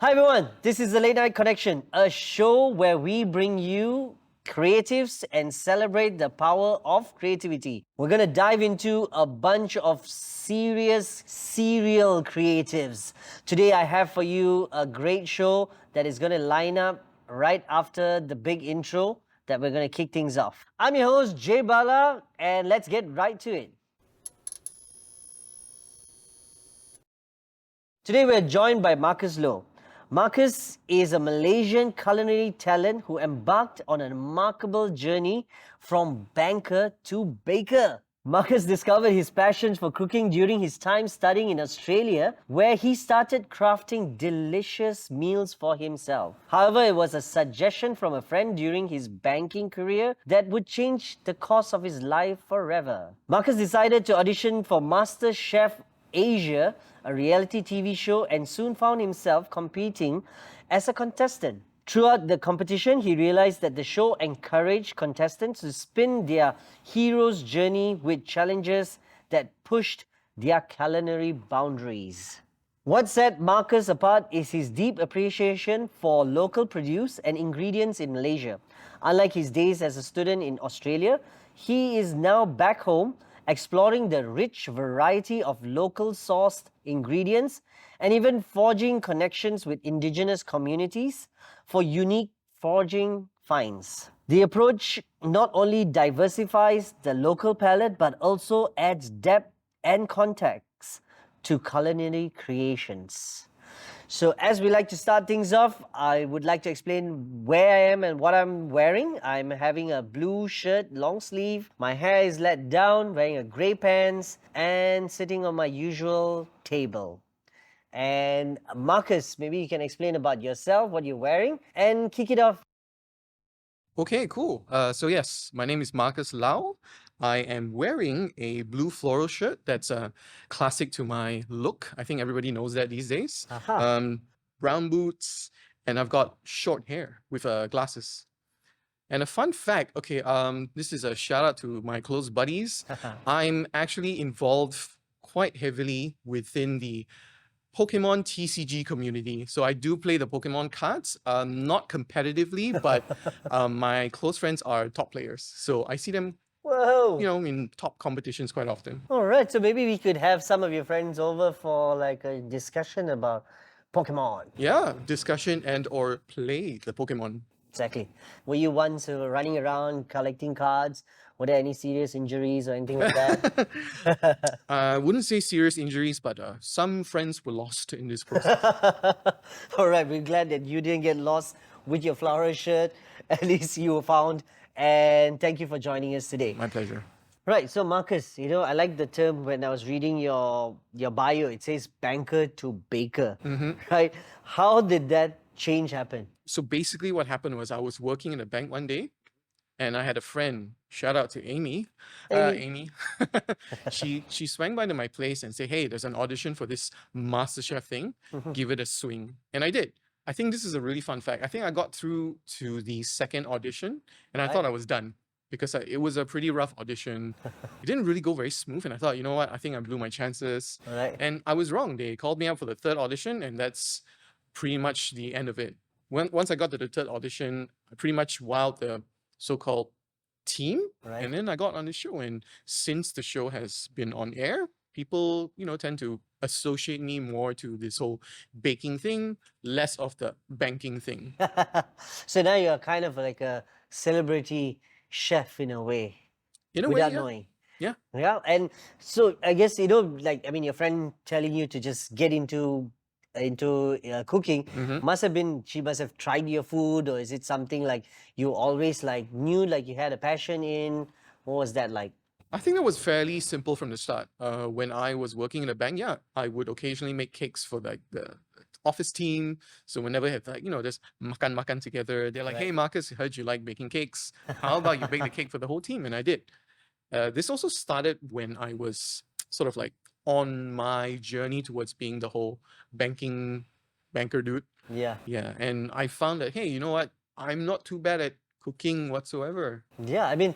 Hi everyone, this is the Late Night Connection, a show where we bring you creatives and celebrate the power of creativity. We're going to dive into a bunch of serious serial creatives. Today I have for you a great show that is going to line up right after the big intro that we're going to kick things off. I'm your host Jay Bala, and let's get right to it. Today we're joined by Marcus Low. Marcus is a Malaysian culinary talent who embarked on a remarkable journey from banker to baker. Marcus discovered his passion for cooking during his time studying in Australia, where he started crafting delicious meals for himself. However, it was a suggestion from a friend during his banking career that would change the course of his life forever. Marcus decided to audition for MasterChef Asia, a reality TV show, and soon found himself competing as a contestant. Throughout the competition, he realized that the show encouraged contestants to spin their hero's journey with challenges that pushed their culinary boundaries. What set Marcus apart is his deep appreciation for local produce and ingredients in Malaysia. Unlike his days as a student in Australia, he is now back home exploring the rich variety of local sourced ingredients and even forging connections with indigenous communities for unique foraging finds. The approach not only diversifies the local palate but also adds depth and context to culinary creations. So as we like to start things off, I would like to explain where I am and what I'm wearing. I'm having a blue shirt, long sleeve. My hair is let down, wearing a grey pants, and sitting on my usual table. And Marcus, maybe you can explain about yourself, what you're wearing, and kick it off. Okay, cool. So yes, my name is Marcus Lau. I am wearing a blue floral shirt that's classic to my look. I think everybody knows that these days. Aha. Brown boots, and I've got short hair with glasses. And a fun fact, okay, this is a shout out to my close buddies. I'm actually involved quite heavily within the Pokemon TCG community. So I do play the Pokemon cards, not competitively, but my close friends are top players. So I see them, Whoa. in top competitions quite often. All right, so maybe we could have some of your friends over for like a discussion about Pokemon. Yeah, discussion and or play the Pokemon. Exactly. Were you once running around collecting cards? Were there any serious injuries or anything like that? I wouldn't say serious injuries, but some friends were lost in this process. All right, we're glad that you didn't get lost with your floral shirt. At least you were found. And thank you for joining us today. My pleasure. Right, so Marcus, I like the term when I was reading your bio. It says banker to baker, right? How did that change happen? So basically what happened was I was working in a bank one day and I had a friend, shout out to Amy. Amy. She swung by to my place and said, hey, there's an audition for this MasterChef thing. Give it a swing. And I did. I think this is a really fun fact. I think I got through to the second audition and I thought I was done because it was a pretty rough audition. It didn't really go very smooth. And I thought, you know what? I think I blew my chances. All right. And I was wrong. They called me up for the third audition and that's pretty much the end of it. Once I got to the third audition, I pretty much wowed the so-called team. Right. And then I got on the show. And since the show has been on air, people, tend to associate me more to this whole baking thing, less of the banking thing. So now you're kind of like a celebrity chef in a way, In a way, without yeah. knowing. Yeah. Yeah, and so I guess your friend telling you to just get into cooking she must have tried your food, or is it something like you always like knew like you had a passion in? What was that like? I think it was fairly simple from the start. When I was working in a bank, yeah, I would occasionally make cakes for like the office team. So whenever we have like, just makan together, they're like, Right. hey, Marcus, I heard you like baking cakes. How about you bake the cake for the whole team? And I did. This also started when I was sort of like on my journey towards being the whole banker dude. Yeah. Yeah. And I found that, hey, you know what? I'm not too bad at cooking whatsoever. Yeah, I mean,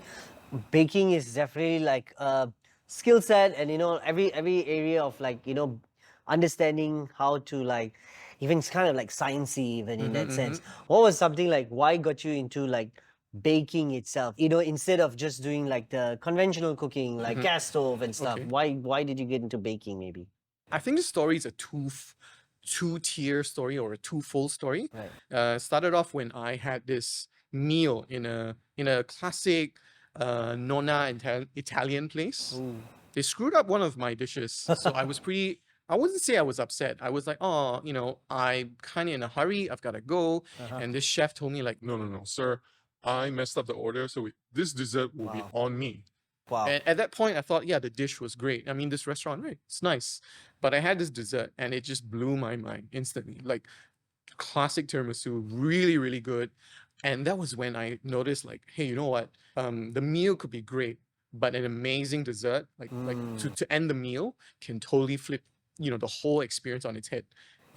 baking is definitely like a skill set, and every area of like understanding how to like even it's kind of like sciencey even in that Mhm, sense. What was something like, why got you into like baking itself? Instead of just doing like the conventional cooking, like gas stove and stuff. Okay. Why did you get into baking maybe? I think the story is a two-tier story or a twofold story. Right. Started off when I had this meal in a classic nonna Italian place. Ooh. They screwed up one of my dishes, so I was pretty. I wouldn't say I was upset. I was like, oh, I'm kind of in a hurry. I've got to go. Uh-huh. And this chef told me like, no, no, no, sir, I messed up the order, so this dessert will be Wow. on me. Wow. And at that point, I thought, yeah, the dish was great. I mean, this restaurant, right? It's nice. But I had this dessert and it just blew my mind instantly. Like classic tiramisu, really, really good. And that was when I noticed, like, hey, you know what? The meal could be great, but an amazing dessert, like to end the meal, can totally flip, the whole experience on its head.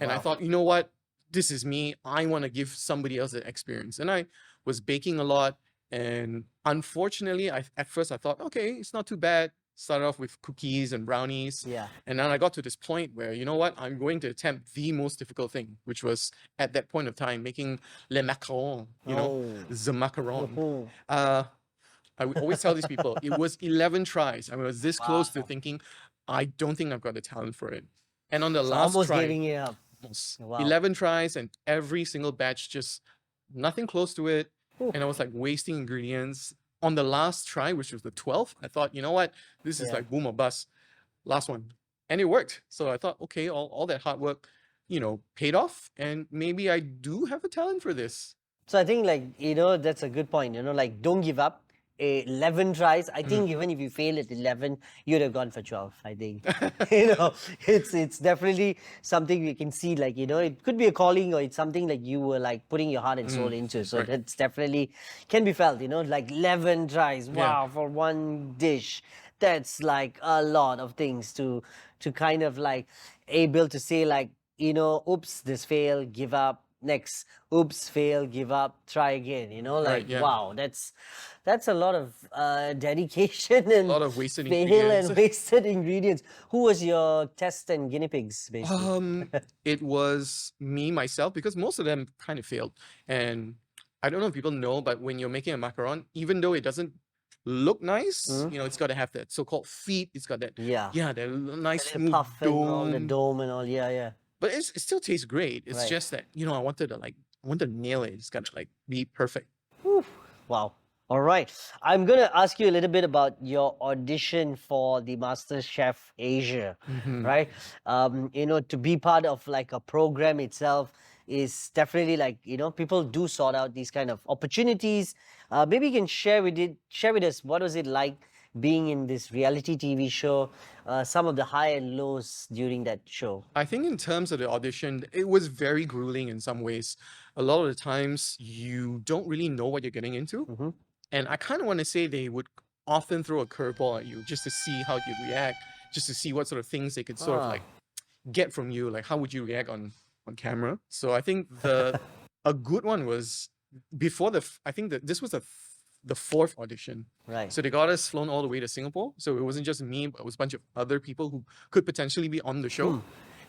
And I Wow. thought, you know what? This is me. I want to give somebody else an experience. And I was baking a lot. And unfortunately, at first I thought, okay, it's not too bad. Started off with cookies and brownies. Yeah. And then I got to this point where, you know what, I'm going to attempt the most difficult thing, which was at that point of time making les macarons, the macaron. Oh. I would always tell these people, it was 11 tries. I was this close to Wow. thinking, I don't think I've got the talent for it. And on the So last almost try, giving it up. almost Wow. 11 tries, and every single batch just nothing close to it. Ooh. And I was like wasting ingredients. On the last try, which was the 12th, I thought, you know what, this is Yeah. like boom or bust. Last one. And it worked. So I thought, okay, all that hard work, paid off. And maybe I do have a talent for this. So I think that's a good point. Like don't give up. 11 tries. I think even if you fail at 11, you'd have gone for 12. I think it's definitely something we can see. Like it could be a calling, or it's something like you were like putting your heart and soul into. So right. that's definitely can be felt. Like 11 tries. Yeah. Wow, for one dish. That's like a lot of things to kind of like able to say like oops, this failed, give up. Next, oops, fail, give up, try again. Right, yeah. Wow, that's a lot of dedication and A lot of wasted fail ingredients. and wasted ingredients. Who was your test and guinea pigs, basically? It was me, myself, because most of them kind of failed. And I don't know if people know, but when you're making a macaron, even though it doesn't look nice, it's got to have that so-called feet. It's got that, Yeah. that nice The smooth puff and all, the dome. dome and all. Yeah. But it still tastes great. It's Right. just that, I wanted to nail it. It's got to be perfect. Whew. Wow. All right. I'm going to ask you a little bit about your audition for the MasterChef Asia, right? To be part of like a program itself is definitely like, people do sort out these kind of opportunities. Maybe you can share with us, what was it like being in this reality TV show, some of the high and lows during that show? I think in terms of the audition, it was very grueling in some ways. A lot of the times you don't really know what you're getting into. And I kind of want to say they would often throw a curveball at you just to see how you react, just to see what sort of things they could sort of like get from you, like how would you react on camera. So I think a good one was before I think that this was the fourth audition. Right. So they got us flown all the way to Singapore. So it wasn't just me, but it was a bunch of other people who could potentially be on the show.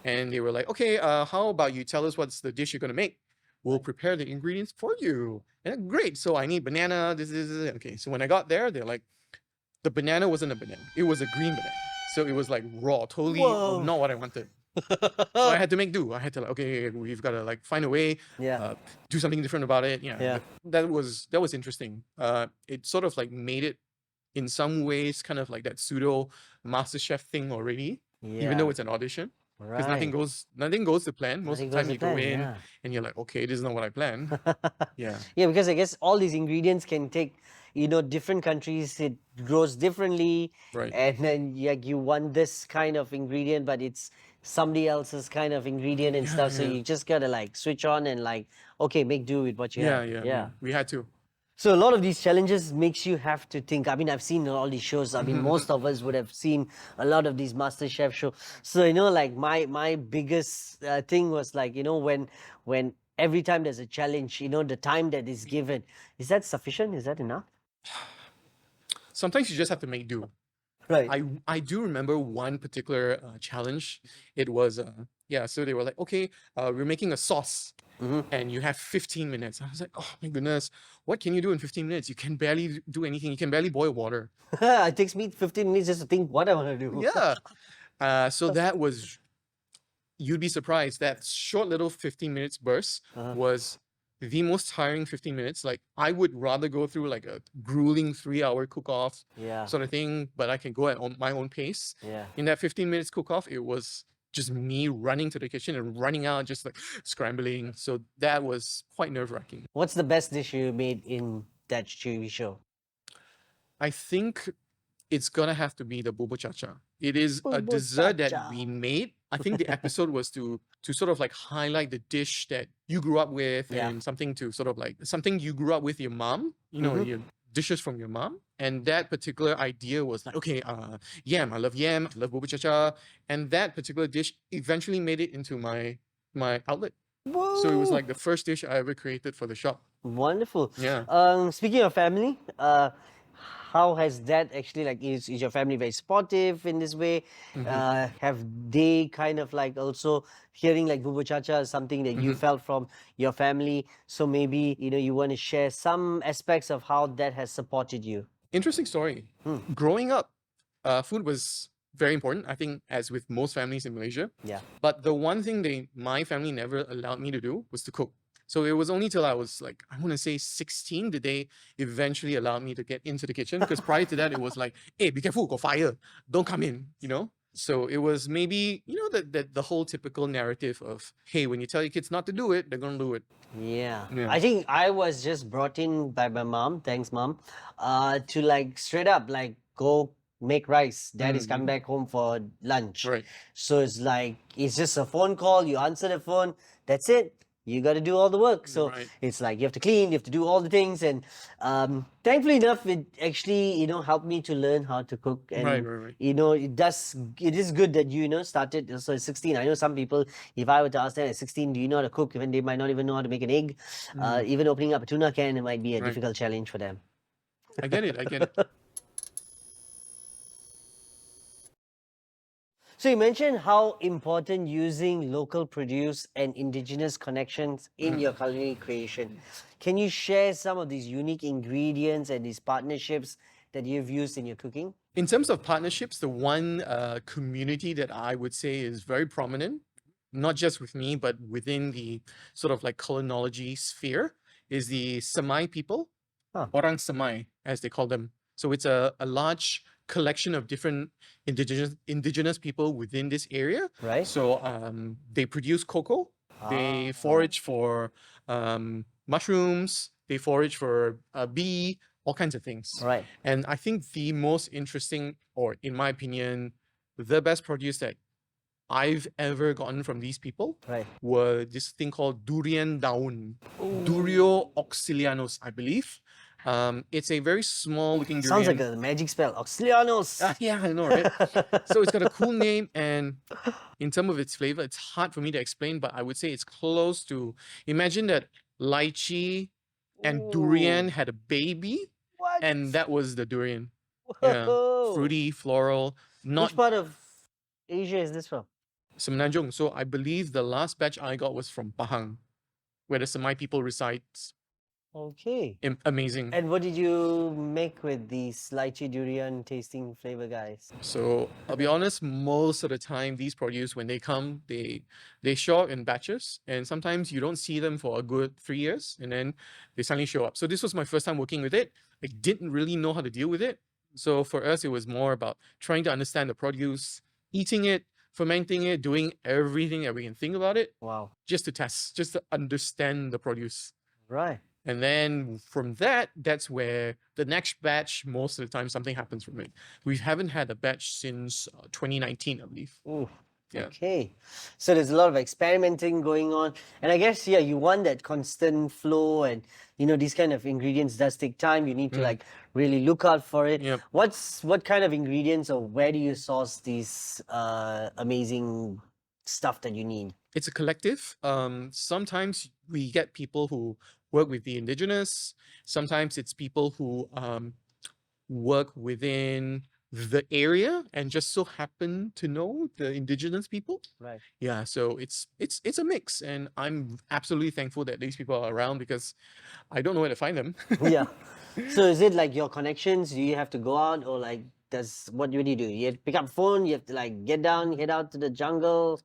And they were like, okay, how about you tell us what's the dish you're going to make? We'll prepare the ingredients for you. And great. So I need banana. This. Okay. So when I got there, they're like, the banana wasn't a banana. It was a green banana. So it was like raw, totally Whoa. not what I wanted. So I had to make do. I had to like, okay, we've got to like find a way, do something different about it. Yeah. That was interesting. It sort of like made it in some ways kind of like that pseudo MasterChef thing already, even though it's an audition. Because nothing goes to plan. Most of the time you go in and you're like, okay, this is not what I planned. Yeah, because I guess all these ingredients can take, different countries, it grows differently. Right. And then you want this kind of ingredient, but it's somebody else's kind of ingredient and stuff. So you just gotta like switch on and like, okay, make do with what you have. Yeah. We had to. So a lot of these challenges makes you have to think. I mean, I've seen all these shows. I mean, most of us would have seen a lot of these MasterChef shows. So, like my biggest thing was like, when every time there's a challenge, the time that is given, is that sufficient? Is that enough? Sometimes you just have to make do. Right. I do remember one particular challenge. It was Yeah, so they were like, okay, we're making a sauce. Mhm. And you have 15 minutes. I was like, oh my goodness, what can you do in 15 minutes? You can barely do anything. You can barely boil water. It takes me 15 minutes just to think what I want to do. Yeah. So that was, you'd be surprised that short little 15 minutes burst Uh-huh. was the most tiring 15 minutes. Like I would rather go through like a grueling 3-hour cook-off Yeah. sort of thing, but I can go at my own pace. Yeah. In that 15 minutes cook-off, it was just me running to the kitchen and running out, just like scrambling. So that was quite nerve-wracking. What's the best dish you made in that TV show? I think it's gonna have to be the bubur cha-cha. It is a Bubur dessert that cha-cha. we made. I think the episode was to sort of like highlight the dish that you grew up with, Yeah. and something to sort of like something you grew up with your mom, you know, Mhm. your dishes from your mom. And that particular idea was like, okay, yam, I love yam, I love bubur cha-cha. And that particular dish eventually made it into my outlet. So it was Whoa. like the first dish I ever created for the shop. Wonderful. Yeah. Speaking of family, how has that actually, like, is your family very supportive in this way? Have they kind of like also hearing like Bubu Chacha is something that you felt from your family? So maybe, you want to share some aspects of how that has supported you. Interesting story. Growing up, food was very important, I think, as with most families in Malaysia. Yeah. But the one thing my family never allowed me to do was to cook. So it was only till I was like, I want to say 16, did they eventually allow me to get into the kitchen. Because prior to that, it was like, hey, be careful, got fire. Don't come in, So it was maybe, the whole typical narrative of, hey, when you tell your kids not to do it, they're going to do it. Yeah. Yeah. I think I was just brought in by my mom, thanks mom, to like straight up like go make rice. Dad is coming back home for lunch. Right. So it's like it's just a phone call, you answer the phone, that's it. You got to do all the work. So Right. it's like you have to clean, you have to do all the things, and thankfully enough, it actually helped me to learn how to cook. And Right. it is good that you started so at 16. I know some people, if I were to ask them at 16, do you know how to cook, even they might not even know how to make an egg. Even opening up a tuna can, it might be a Right. difficult challenge for them. I get it. So you mentioned how important using local produce and indigenous connections in your culinary creation. Can you share some of these unique ingredients and these partnerships that you've used in your cooking? In terms of partnerships, the one community that I would say is very prominent, not just with me, but within the sort of like culinology sphere, is the Semai people, Orang Semai, as they call them. So it's a large collection of different indigenous people within this area. Right. So they produce cocoa, they forage for mushrooms, they forage for bee, all kinds of things. Right. And I think the most interesting, or in my opinion, the best produce that I've ever gotten from these people Right. were this thing called durian daun, Durio oxylianus, I believe. It's a very small looking durian. Sounds like a magic spell. Oxylianos. Yeah, I know, right? So it's got a cool name, and in terms of its flavor, it's hard for me to explain, but I would say it's close to, imagine that lychee and durian had a baby, What? and that was the durian. Yeah, Whoa. fruity, floral, not Which part of Asia is this from? Semenanjung. So I believe the last batch I got was from Pahang, where the Semai people reside. Okay. Amazing. And what did you make with these lychee durian tasting flavor guys? So I'll be honest, most of the time these produce, when they come, they show up in batches, and sometimes you don't see them for a good 3 years, and then they suddenly show up. So this was my first time working with it. I didn't really know how to deal with it. So for us, it was more about trying to understand the produce, eating it, fermenting it, doing everything that we can think about it, Wow. just to test, just to understand the produce. Right. And then from that's where the next batch, most of the time, something happens from it. We haven't had a batch since 2019, I believe. Ooh. Yeah. Okay. So there's a lot of experimenting going on. And I guess, yeah, you want that constant flow, and, these kind of ingredients does take time. You need to like really look out for it. Yep. What kind of ingredients, or where do you source these amazing stuff that you need? It's a collective. Sometimes we get people who work with the indigenous. Sometimes it's people who work within the area and just so happen to know the indigenous people. Right. Yeah, so it's a mix, and I'm absolutely thankful that these people are around because I don't know where to find them. Yeah. So is it like your connections? Do you have to go out, or like what do you do? You have to pick up phone, you have to like get down, head out to the jungle.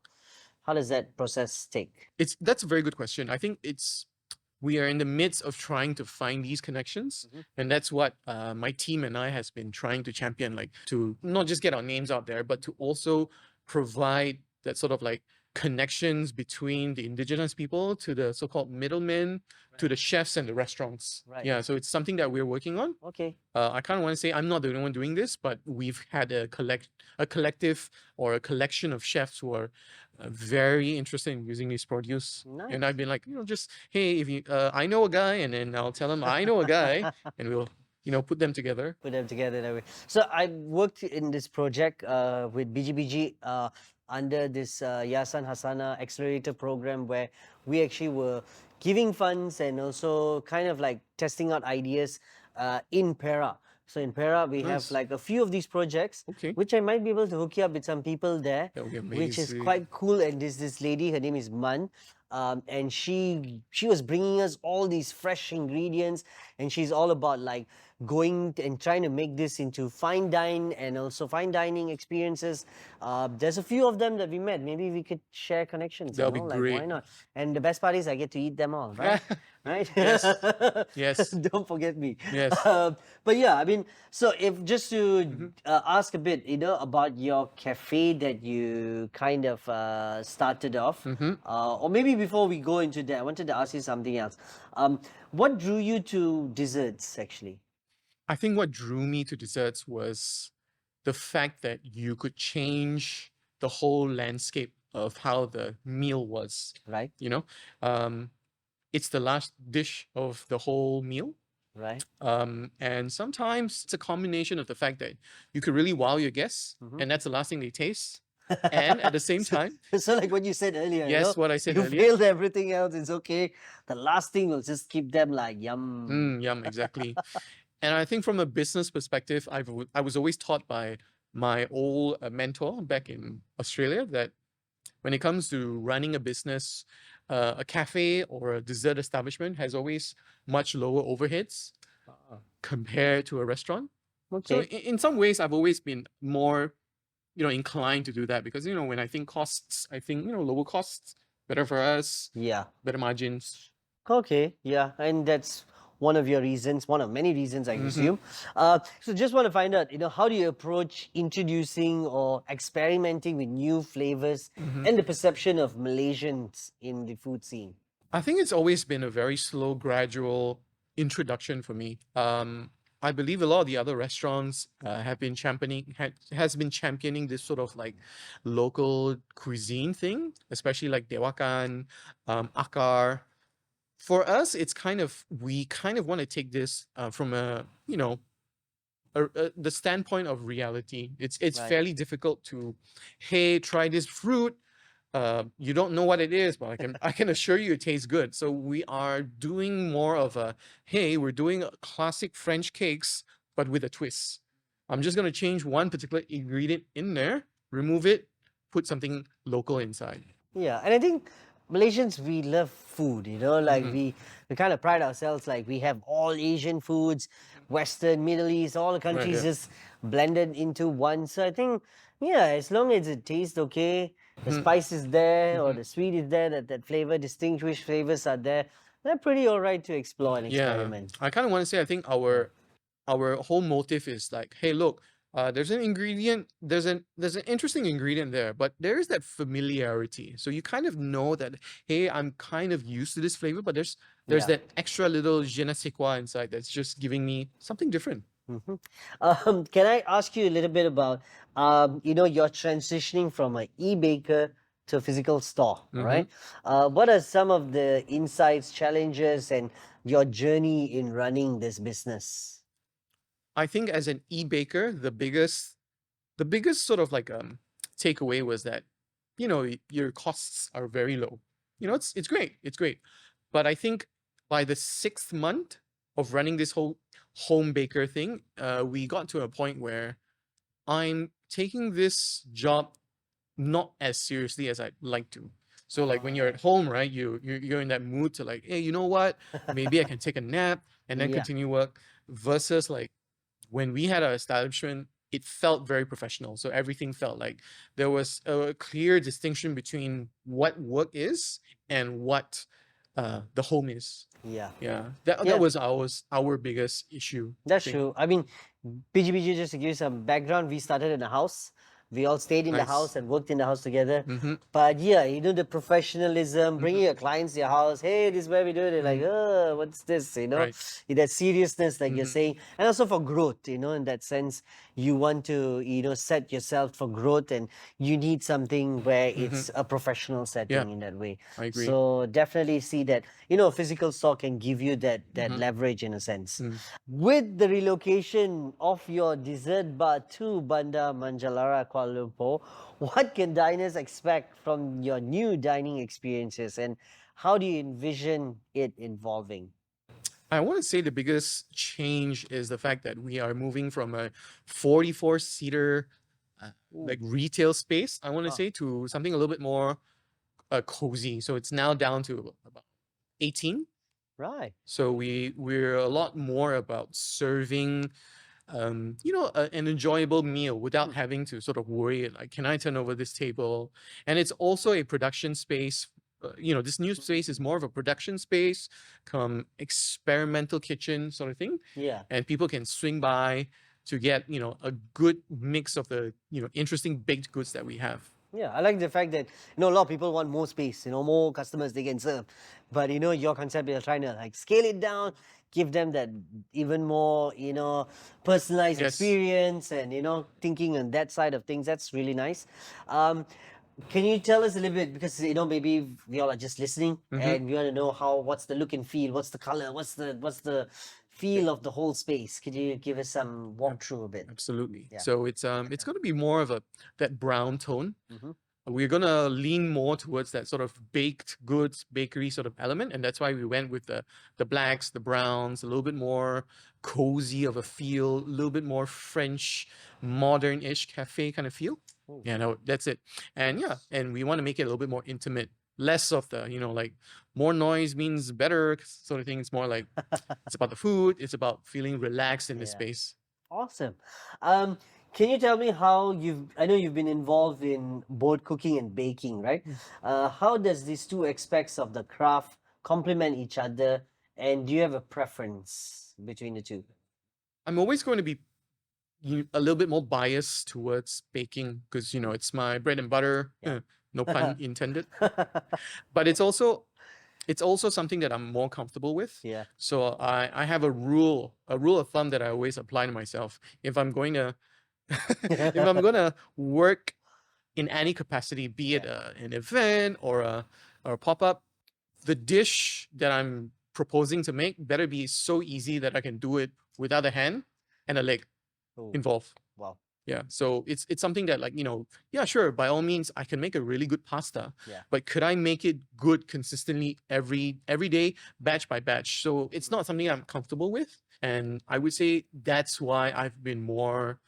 How does that process take? That's a very good question. I think we are in the midst of trying to find these connections, and that's what my team and I has been trying to champion, like to not just get our names out there, but to also provide that sort of like connections between the indigenous people to the so-called middlemen, to the chefs and the restaurants. Right. Yeah, so it's something that we're working on. Okay. I kind of want to say I'm not the only one doing this, but we've had a collective or a collection of chefs who are very interested in using this produce. And Nice. I've been like, just hey, if you, I know a guy, and then I'll tell him I know a guy, and we'll put them together. Put them together that way. So I worked in this project with BGBG under this Yasan Hasana Accelerator program, where we actually were giving funds and also kind of like testing out ideas in Perak. So in Perak, we have Nice. like a few of these projects, Okay. which I might be able to hook you up with some people there, That would be which is amazing. quite cool. And this lady, her name is Man, and she was bringing us all these fresh ingredients, and she's all about like going and trying to make this into fine dining experiences. There's a few of them that we met. Maybe we could share connections. That'll be Like, why great. not? And the best part is I get to eat them all, right? Right? Yes. Yes. Don't forget me. Yes. But yeah, I mean, so if just to ask a bit, about your cafe that you kind of started off, or maybe before we go into that, I wanted to ask you something else. What drew you to desserts, actually? I think what drew me to desserts was the fact that you could change the whole landscape of how the meal was. Right, It's the last dish of the whole meal. right. And sometimes it's a combination of the fact that you could really wow your guests, and that's the last thing they taste. And at the same time, So like what you said earlier, yes, what I said you earlier. failed everything else, it's okay. The last thing will just keep them like yum. Yum, exactly. And I think from a business perspective, I was always taught by my old mentor back in Australia that when it comes to running a business, a cafe or a dessert establishment has always much lower overheads compared to a restaurant. So Okay. in some ways, I've always been more, inclined to do that because, when I think costs, I think, lower costs, better for us, Yeah. better margins. Okay, yeah, and that's one of your reasons, one of many reasons, I assume. So just want to find out, how do you approach introducing or experimenting with new flavors and the perception of Malaysians in the food scene? I think it's always been a very slow, gradual introduction for me. I believe a lot of the other restaurants have been has been championing this sort of like local cuisine thing, especially like Dewakan, Akar. For us, we kind of want to take this from the standpoint of reality. It's Right. fairly difficult to, hey, try this fruit. You don't know what it is, but I can assure you it tastes good. So we are doing more of a, hey, we're doing classic French cakes, but with a twist. I'm just gonna change one particular ingredient in there, remove it, put something local inside. Yeah, and I think Malaysians, we love food, like we kind of pride ourselves, like we have all Asian foods, Western, Middle East, all the countries yeah. just blended into one. So I think, yeah, as long as it tastes okay, the spice is there or the sweet is there, that flavor, distinguished flavors are there, they're pretty all right to explore and Yeah, experiment. I kind of want to say I think our whole motive is like, hey, look, there's an ingredient, there's an interesting ingredient there, but there is that familiarity. So you kind of know that, hey, I'm kind of used to this flavor, but there's Yeah. that extra little je ne sais quoi inside that's just giving me something different. Can I ask you a little bit about, you're transitioning from an e-baker to a physical store, right? What are some of the insights, challenges, and your journey in running this business? I think as an e-baker, the biggest sort of like takeaway was that, your costs are very low. It's great. It's great. But I think by the 6th month of running this whole home baker thing, we got to a point where I'm taking this job not as seriously as I'd like to. So like when you're at home, right, you're in that mood to like, hey, you know what? Maybe I can take a nap and then Yeah. continue work. Versus like when we had our establishment, it felt very professional. So everything felt like there was a clear distinction between what work is and what the home is. Yeah. Yeah, that Yeah. was our biggest issue. I That's think. true. I mean, PGPG, just to give you some background, we started in a house. We all stayed in the Nice. house and worked in the house together. Mhm. But yeah, you know, the professionalism, bringing your clients to your house, hey, this is where we do it. They're like, oh, what's this? You know, Right. that seriousness, like you're saying. And also for growth, you know, in that sense, you want to, you know, set yourself for growth and you need something where it's a professional setting in that way. I agree. So definitely see that, you know, a physical store can give you that leverage in a sense. With the relocation of your dessert bar to Bandar Manjalara, Kuala Lumpur, what can diners expect from your new dining experiences and how do you envision it evolving? I want to say the biggest change is the fact that we are moving from a 44-seater like retail space, I want to say, to something a little bit more cozy. So it's now down to about 18. Right. So we're a lot more about serving you know, an enjoyable meal without having to sort of worry like, can I turn over this table? And it's also a production space. You know, this new space is more of a production space, come experimental kitchen sort of thing. Yeah. And people can swing by to get, you know, a good mix of the, you know, interesting baked goods that we have. Yeah, I like the fact that, you know, a lot of people want more space, you know, more customers they can serve. But, you know, your concept, you're trying to like scale it down, give them that even more, you know, personalized Yes. experience and, you know, thinking on that side of things. That's really nice. Can you tell us a little bit, because, you know, maybe we all are just listening and we want to know what's the look and feel, what's the color, what's the feel of the whole space? Could you give us some walkthrough a bit? Absolutely. Yeah. So it's going to be more of that brown tone. We're going to lean more towards that sort of baked goods, bakery sort of element. And that's why we went with the blacks, the browns, a little bit more cozy of a feel, a little bit more French, modern-ish cafe kind of feel. Yeah, no, that's it. And yeah, and we want to make it a little bit more intimate. Less of the, you know, like more noise means better sort of thing. It's more like it's about the food. It's about feeling relaxed in this space. Awesome. Can you tell me how I know you've been involved in both cooking and baking, right? How does these two aspects of the craft complement each other? And do you have a preference between the two? I'm always going to be a little bit more biased towards baking because, you know, it's my bread and butter. No pun intended. But it's also something that I'm more comfortable with. Yeah. So I have a rule of thumb that I always apply to myself. If I'm going to work in any capacity, be it an event or a pop-up, the dish that I'm proposing to make better be so easy that I can do it without a hand and a leg involved. Wow. Yeah, so it's something that, like, you know, yeah, sure, by all means, I can make a really good pasta. Yeah. But could I make it good consistently every day, batch by batch? So it's not something I'm comfortable with. And I would say that's why I've been more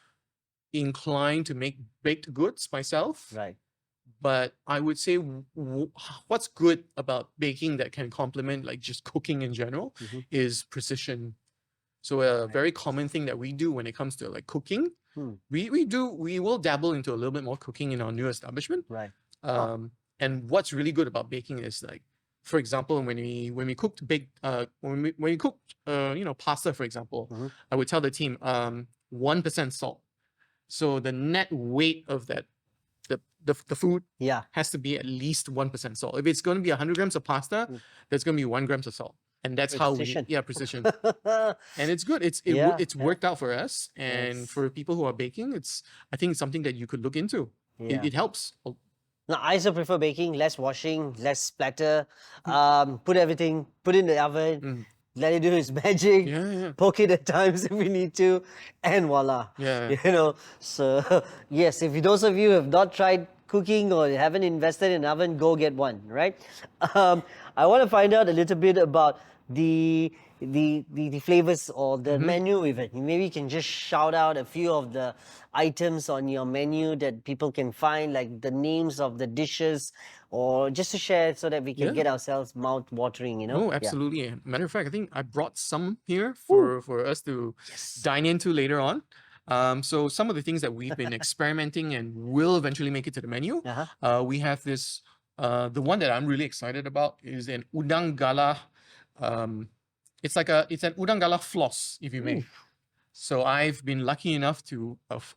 inclined to make baked goods myself. Right. But I would say what's good about baking that can complement like just cooking in general is precision. So a very common thing that we do when it comes to like cooking, we will dabble into a little bit more cooking in our new establishment. Right. And what's really good about baking is, like, for example, when we cooked you know, pasta, for example, I would tell the team 1% salt. So the net weight of that the food has to be at least 1% salt. If it's going to be 100 grams of pasta, there's going to be 1 gram of salt. And that's Precision. how precision. And it's good. It's worked out for us. And for people who are baking, I think it's something that you could look into. It helps. Now, I also prefer baking, less washing, less splatter. Put in the oven, let it do its magic, poke it at times if we need to, and voila. Yeah. You know, so yes, if those of you have not tried cooking or haven't invested in an oven, go get one, right? I want to find out a little bit about the flavors or the menu even. Maybe you can just shout out a few of the items on your menu that people can find, like the names of the dishes, or just to share so that we can Yeah. get ourselves mouth watering, you know? Oh, Yeah. absolutely. Matter of fact, I think I brought some here Ooh. for us to Yes. dine into later on. So some of the things that we've been experimenting and will eventually make it to the menu. Uh-huh. We have this. The one that I'm really excited about is an udang galah. It's an udang galah floss, if you may. Ooh. So I've been lucky enough to have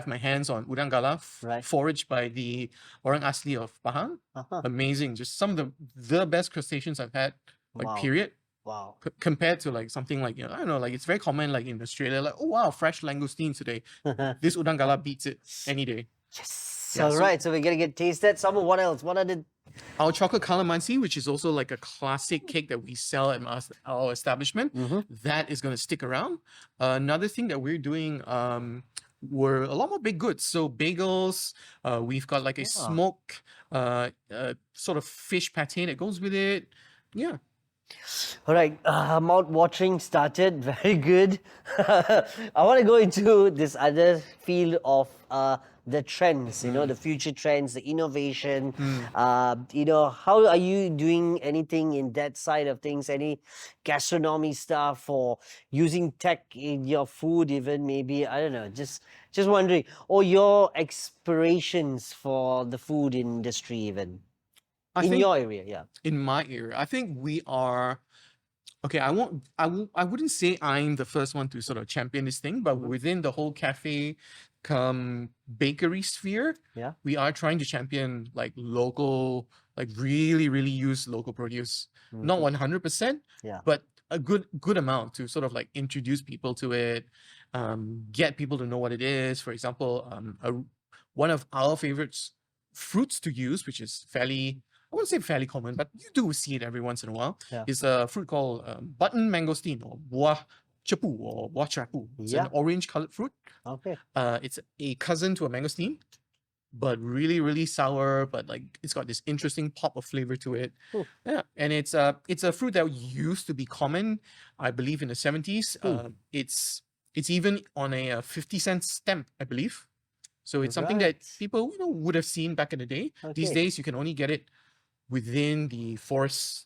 my hands on udang galah Right. foraged by the orang asli of Pahang. Uh-huh. Amazing, just some of the best crustaceans I've had, like Wow. period. Wow. Compared to like something like, I don't know, like it's very common like in Australia, like, oh wow, fresh langoustine today. This udang galah beats it any day. Yes. Yeah, All so- right. So we're gonna get tasted. Some what else? What are the Our chocolate calamansi, which is also like a classic cake that we sell at our establishment, that is going to stick around. Another thing that we're doing were a lot more baked goods. So bagels, we've got like a smoked sort of fish pate that goes with it. Yeah. All right, mouth watering started. Very good. I want to go into this other field of the trends, you know, the future trends, the innovation. You know, how are you doing anything in that side of things? Any gastronomy stuff or using tech in your food, even maybe? I don't know. Just wondering. Or your aspirations for the food industry, even I in think your area. Yeah. in my area, I think we are. Okay, I wouldn't say I'm the first one to sort of champion this thing, but within the whole cafe come bakery sphere, Yeah. we are trying to champion like local, like really, really use local produce. Not 100%, Yeah. but a good amount to sort of like introduce people to it, get people to know what it is. For example, one of our favorites fruits to use, which is fairly, I wouldn't say fairly common, but you do see it every once in a while, Yeah. is a fruit called button mangosteen or buah cepu or buah chapu. It's an Yeah. orange colored fruit. Okay. It's a cousin to a mangosteen, but really, really sour, but like it's got this interesting pop of flavor to it. Ooh. Yeah, and it's a fruit that used to be common, I believe, in the 70s. It's even on a 50-cent stamp, I believe. So it's something that Right. people would have seen back in the day. These Okay. days, you can only get it within the forest,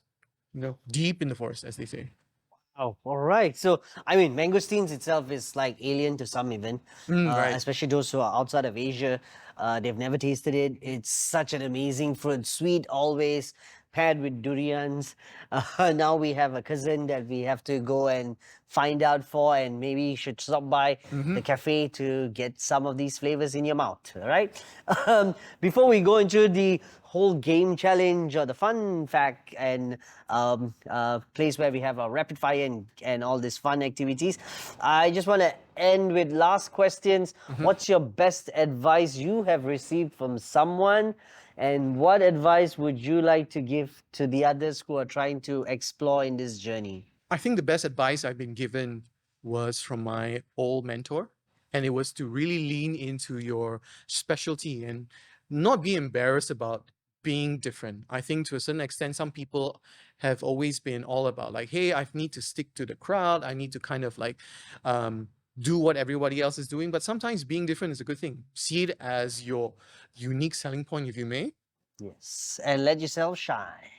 deep in the forest, as they say. Oh, all right. So, I mean, mangosteens itself is like alien to some even, Right. especially those who are outside of Asia. They've never tasted it. It's such an amazing fruit, sweet always, paired with durians. Now we have a cousin that we have to go and find out for, and maybe you should stop by the cafe to get some of these flavors in your mouth, all right? Before we go into the whole game challenge or the fun fact and place where we have our rapid fire and all these fun activities, I just want to end with last questions. What's your best advice you have received from someone, and what advice would you like to give to the others who are trying to explore in this journey? I think the best advice I've been given was from my old mentor, and it was to really lean into your specialty and not be embarrassed about being different. I think to a certain extent, some people have always been all about like, hey, I need to stick to the crowd. I need to kind of like do what everybody else is doing. But sometimes being different is a good thing. See it as your unique selling point, if you may. Yes, and let yourself shine.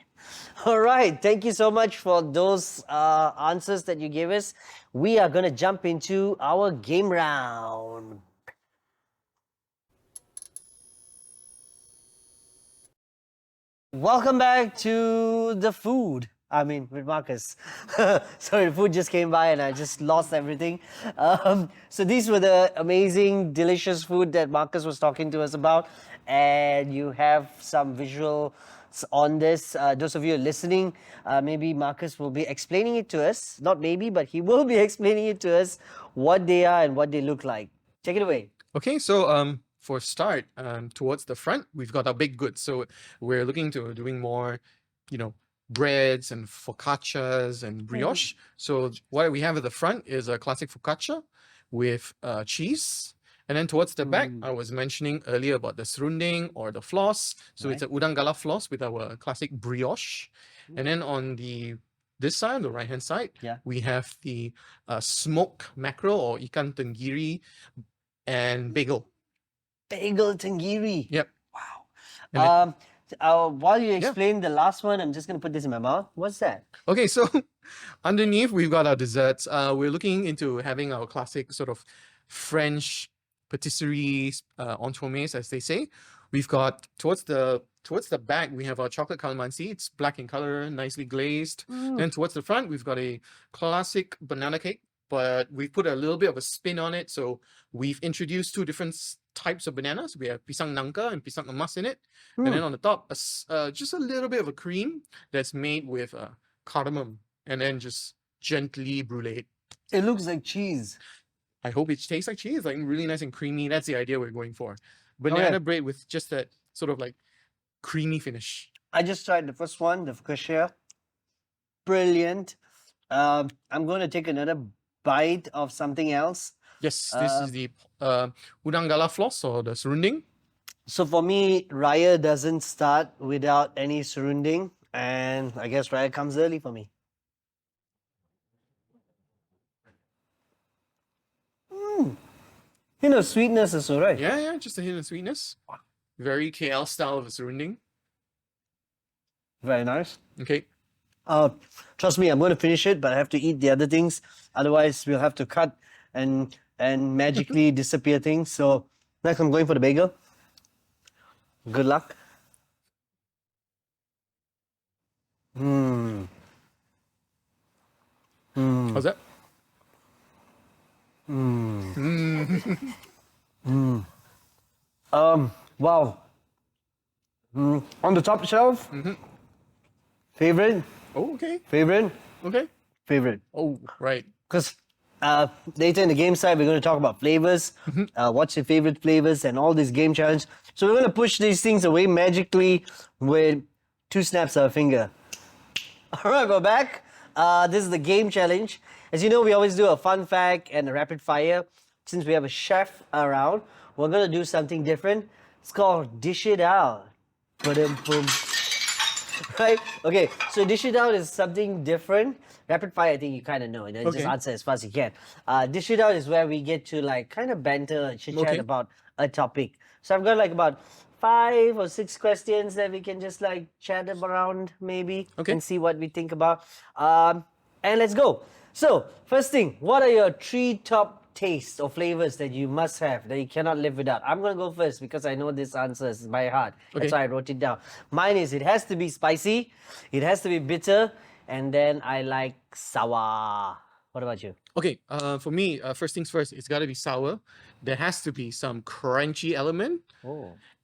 All right, thank you so much for those answers that you gave us. We are going to jump into our game round. Welcome back to the food. I mean, with Marcus. Sorry, the food just came by and I just lost everything. So these were the amazing, delicious food that Marcus was talking to us about. And you have some visuals on this. Those of you listening, maybe Marcus will be explaining it to us. Not maybe, but he will be explaining it to us, what they are and what they look like. Take it away. Okay, so for start, towards the front, we've got our baked goods. So we're looking to doing more, breads and focaccias and brioche. So what we have at the front is a classic focaccia with cheese, And then towards the back, I was mentioning earlier about the serunding or the floss. So it's a udang galah floss with our classic brioche. And then on this side, the right-hand side, we have the smoked mackerel or ikan tenggiri and bagel. Bagel tenggiri. Yep. Wow. While you explain the last one, I'm just going to put this in my mouth. What's that? Okay, so underneath we've got our desserts. We're looking into having our classic sort of French patisserie entremets, as they say. We've got towards the back we have our chocolate calamansi. It's black in color, nicely glazed. Then towards the front we've got a classic banana cake, but we've put a little bit of a spin on it. So we've introduced two different types of bananas. We have pisang nangka and pisang emas in it. And then on the top, just a little bit of a cream that's made with cardamom and then just gently bruleed. It looks like cheese. I hope it tastes like cheese, like really nice and creamy. That's the idea we're going for. Banana bread with just that sort of like creamy finish. I just tried the first one, the focaccia. Brilliant. I'm going to take another bite of something else. Yes, this is the udang galah floss or the serunding. So for me, Raya doesn't start without any serunding, and I guess Raya comes early for me. You know, sweetness is all right. Yeah, just a hint of sweetness. Very KL style of a serunding. Very nice. Okay. Trust me, I'm going to finish it, but I have to eat the other things. Otherwise, we'll have to cut and magically disappear things. So next, I'm going for the bagel. Good luck. How's that? Wow. On the top shelf. Favorite. Oh, okay. Favorite. Okay. Favorite. Oh, right. Because later in the game side, we're going to talk about flavors. What's your favorite flavors and all these game challenge. So we're going to push these things away magically with 2 snaps of a finger. All right, we're back. This is the game challenge. As you know, we always do a fun fact and a rapid fire. Since we have a chef around, we're going to do something different. It's called Dish It Out. Ba-dum-bum. Right? Okay, so Dish It Out is something different. Rapid fire, I think you kind of know. Just answer as fast as you can. Dish It Out is where we get to like kind of banter and chit-chat about a topic. So I've got like about 5 or 6 questions that we can just like chat around maybe and see what we think about. And let's go. So first thing, what are your 3 top tastes or flavors that you must have, that you cannot live without? I'm going to go first because I know this answer is by heart. That's why I wrote it down. Mine is, it has to be spicy, it has to be bitter, and then I like sour. What about you? Okay, for me, first things first, it's got to be sour. There has to be some crunchy element.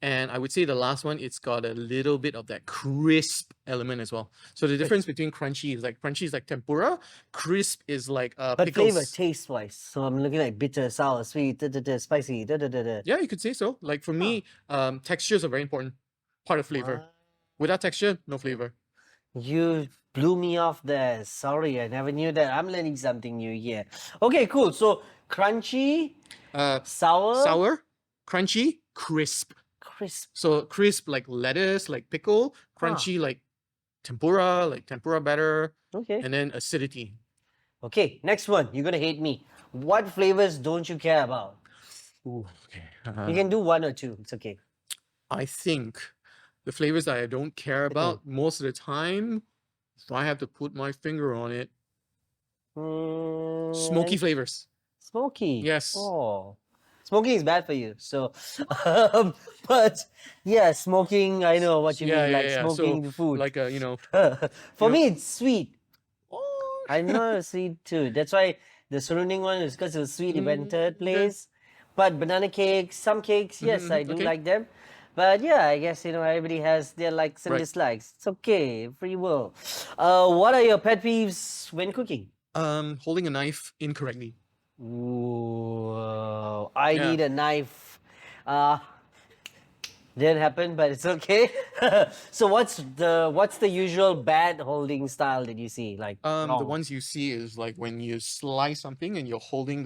And I would say the last one, it's got a little bit of that crisp element as well. So the difference between crunchy is like tempura, crisp is like But pickles. flavor, taste-wise. So I'm looking like bitter, sour, sweet, spicy, Yeah, you could say so. Like for me, textures are very important part of flavor. Without texture, no flavor. You blew me off there. Sorry, I never knew that. I'm learning something new here. Okay, cool. So crunchy, sour, crunchy, crisp. crisp. So crisp like lettuce, like pickle, crunchy like tempura batter, and then acidity. Okay, next one. You're gonna hate me. What flavors don't you care about? Ooh, okay. You can do 1 or 2. It's okay. I think the flavors that I don't care about most of the time, if I have to put my finger on it, smoky flavors. Smoky. Yes. Oh, smoking is bad for you. So, but yeah, smoking. I know what you mean. Like smoking the food. Like For me, it's sweet. Oh, I'm not a sweet too. That's why the surrounding one is because it was sweet. It went 3rd place. But banana cakes, some cakes, yes, I do like them. But yeah, I guess everybody has their likes and dislikes. It's okay, free will. What are your pet peeves when cooking? holding a knife incorrectly. Ooh, I need a knife. Didn't happen, but it's okay. So what's the usual bad holding style that you see? Like The wrong. ones you see is like when you slice something and you're holding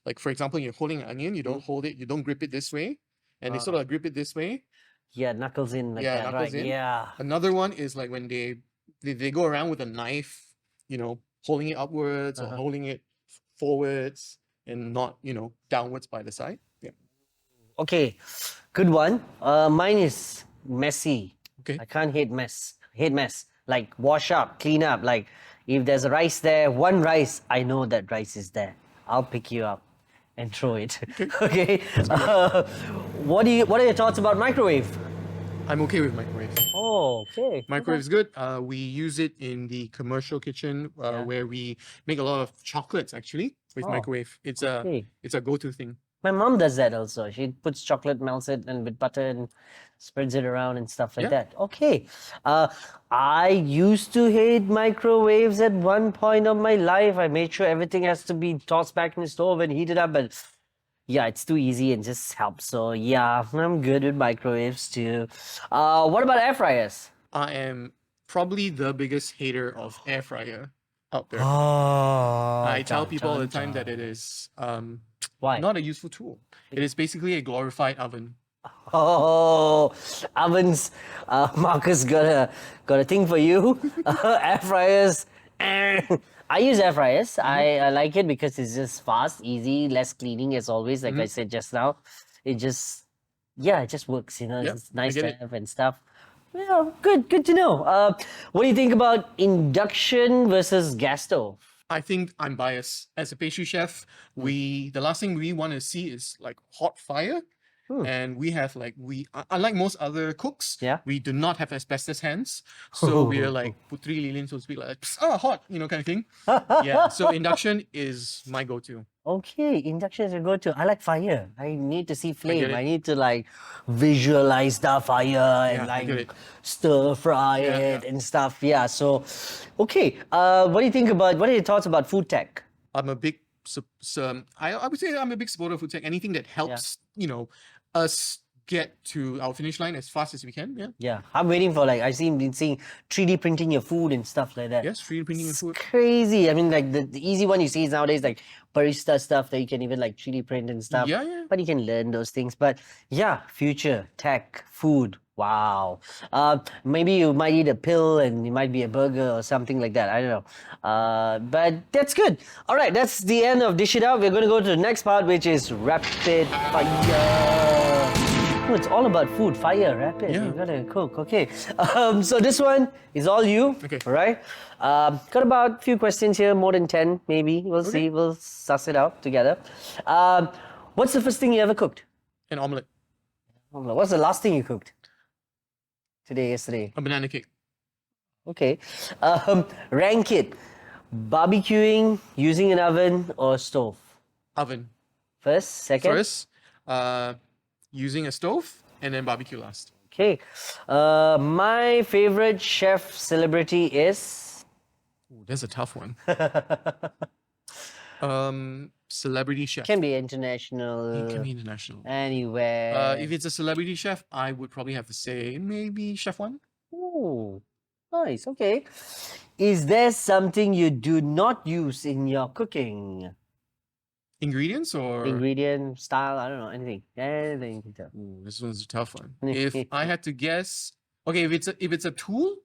like for example, you're holding an onion, you don't hold it, you don't grip it this way, and they sort of grip it this way. Yeah, knuckles in like Yeah, that, knuckles right? in. Yeah. Another one is like when they go around with a knife, holding it upwards or holding it forwards and not, downwards by the side. Yeah. Okay, good one. Mine is messy. Okay. I can't hate mess. Hate mess. Like wash up, clean up. Like if there's a rice there, one rice, I know that rice is there. I'll pick you up and throw it. Okay. What are your thoughts about microwave? I'm okay with microwave. Oh, okay. Microwave is good. We use it in the commercial kitchen Yeah. where we make a lot of chocolates actually with Oh, microwave. It's okay. a go-to thing. My mom does that also. She puts chocolate, melts it, and with butter and spreads it around and stuff like Yeah. that. Okay. I used to hate microwaves at one point of my life. I made sure everything has to be tossed back in the stove and heated up, but yeah, it's too easy and just helps. So yeah, I'm good with microwaves too. What about air fryers? I am probably the biggest hater of air fryer out there. Oh, I tell people all the time that it is Why? not a useful tool. It is basically a glorified oven. Oh, ovens. Marcus got a thing for you. Air fryers. I use air fryers. I like it because it's just fast, easy, less cleaning as always. Like I said just now, it just works. Yep, It's I nice get to it. have and stuff. Yeah, good to know. What do you think about induction versus gas stove? I think I'm biased. As a pastry chef, the last thing we want to see is like hot fire. And we have unlike most other cooks, Yeah. we do not have asbestos hands. So we're like putri lilin, so to speak, like hot, kind of thing. Yeah. So induction is my go-to. Okay, induction is a go-to. I like fire. I need to see flame. it. I need to visualize the fire and Yeah, I get it. stir fry Yeah, it yeah. and stuff. Yeah. So, okay. What do you think about? What are your thoughts about food tech? I'm a big I would say I'm a big supporter of food tech. Anything that helps, us get to our finish line as fast as we can. Yeah. Yeah, I'm waiting for been seeing 3D printing your food and stuff like that. Yes, 3D printing It's food. crazy. I mean, the easy one you see is nowadays like barista stuff that you can even 3D print and stuff. Yeah, yeah. But you can learn those things. But yeah, future tech, food. Wow. Maybe you might eat a pill and it might be a burger or something like that. I don't know. But that's good. All right, that's the end of Dish It Out. We're going to go to the next part, which is rapid fire. Oh, it's all about food, fire, rapid. Yeah. You gotta cook. Okay. So this one is all you. Okay. All right. Got about a few questions here, more than 10, maybe. We'll see. We'll suss it out together. What's the first thing you ever cooked? An omelette. What's the last thing you cooked? Today, yesterday. A banana cake. Okay. Rank it. Barbecuing, using an oven, or stove? Oven. First, second? First, using a stove, and then barbecue last. Okay. My favorite chef celebrity is. Ooh, that's a tough one. Celebrity chef. Can be international. It can be international. Anywhere. If it's a celebrity chef, I would probably have to say maybe Chef One. Oh, nice. Okay. Is there something you do not use in your cooking? Ingredients or Ingredient, style, I don't know, anything. Anything you can tell. Ooh, this one's a tough one. If I had to guess, okay, if it's a tool,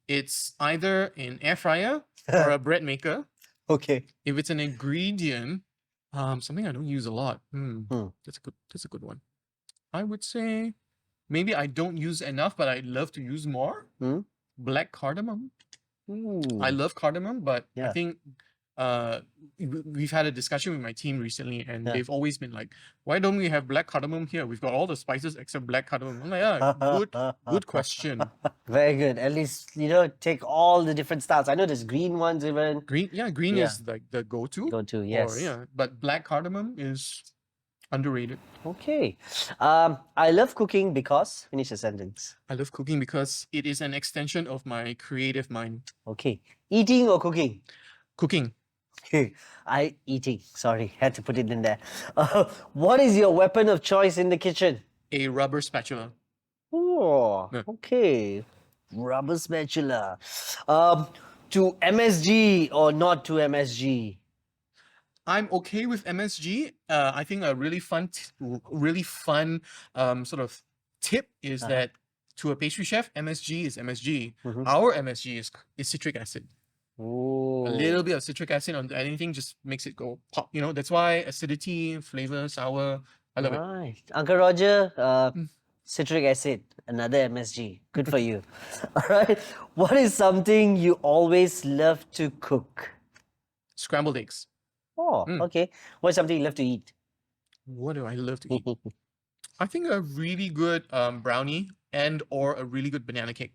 it's either an air fryer or a bread maker. Okay. If it's an ingredient, something I don't use a lot. That's a good one. I would say maybe I don't use enough, but I'd love to use more. Black cardamom. I love cardamom, but I Yeah. think we've had a discussion with my team recently, and they've always been like, "Why don't we have black cardamom here? We've got all the spices except black cardamom." I'm like, "Yeah, good question." Very good. At least, take all the different styles. I know there's green ones even. Green Yeah. is like the go-to. Go-to, yes. Or, yeah, but black cardamom is underrated. Okay. I love cooking because. Finish the sentence. I love cooking because it is an extension of my creative mind. Okay. Eating or cooking? Cooking. Eating. Sorry, had to put it in there. What is your weapon of choice in the kitchen? A rubber spatula. Oh, Yeah. okay. Rubber spatula. To MSG or not to MSG? I'm okay with MSG. I think a really fun sort of tip is Uh-huh. that to a pastry chef, MSG is MSG. Mhm. Our MSG is citric acid. Oh. A little bit of citric acid on anything just makes it go pop. You know, that's why acidity, flavor, sour. I love it. Right. Uncle Roger, Mm. citric acid, another MSG. Good for you. All right. What is something you always love to cook? Scrambled eggs. Oh, Mm. okay. What's something you love to eat? What do I love to eat? I think a really good brownie and or a really good banana cake.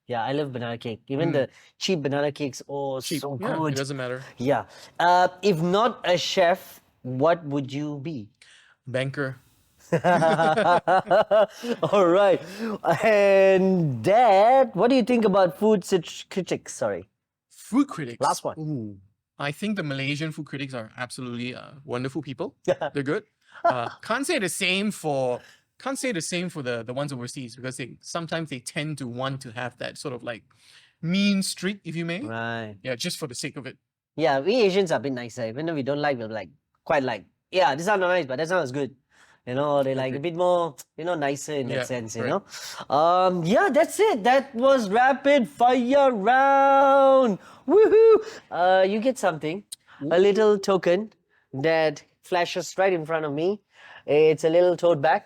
Yeah, I love banana cake. Even Mm. the cheap banana cakes, oh, Cheap. so Yeah, it good. doesn't matter. Yeah. If not a chef, what would you be? Banker. All right. And Dad, what do you think about food critics? Sorry. Food critics. Last one. Ooh. I think the Malaysian food critics are absolutely wonderful people. They're good. Can't say the same for the ones overseas because sometimes they tend to want to have that sort of like mean streak, if you may. Right. Yeah, just for the sake of it. Yeah, we Asians are a bit nicer. Even though we don't like, we're like quite like, yeah, this sounds nice, but that sounds good. You know, they like a Agree. bit more, nicer in Yeah, that sense, you correct. know. Yeah, that's it. That was rapid fire round. Woohoo! You get something, a little token that flashes right in front of me. It's a little tote bag.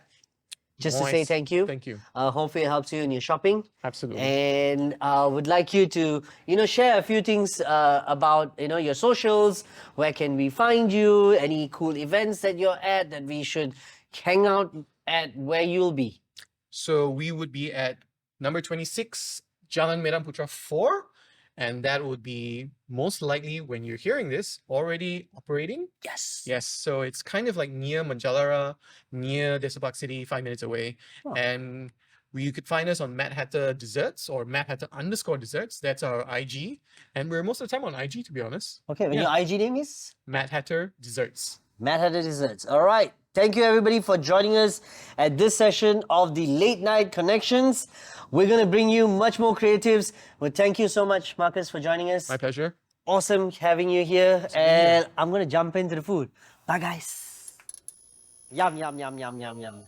Just to say Nice. thank you. Thank you. Hopefully it helps you in your shopping. Absolutely. And would like you to, share a few things about, your socials. Where can we find you? Any cool events that you're at that we should hang out at where you'll be? So we would be at number 26, Jalan Medan Putra 4. And that would be most likely when you're hearing this already operating. Yes. Yes, so it's kind of like near Manjalara, near Desapak City, 5 minutes away. Oh. And you could find us on MadHatter Desserts or MadHatter_Desserts. That's our IG. And we're most of the time on IG, to be honest. Okay, and Yeah. your IG name is? MadHatter Desserts. MadHatter Desserts. All right. Thank you, everybody, for joining us at this session of the Late Night Connections. We're going to bring you much more creatives. Well, thank you so much, Marcus, for joining us. My pleasure. Awesome having you here. And I'm going to jump into the food. Bye, guys. Yum, yum, yum, yum, yum, yum.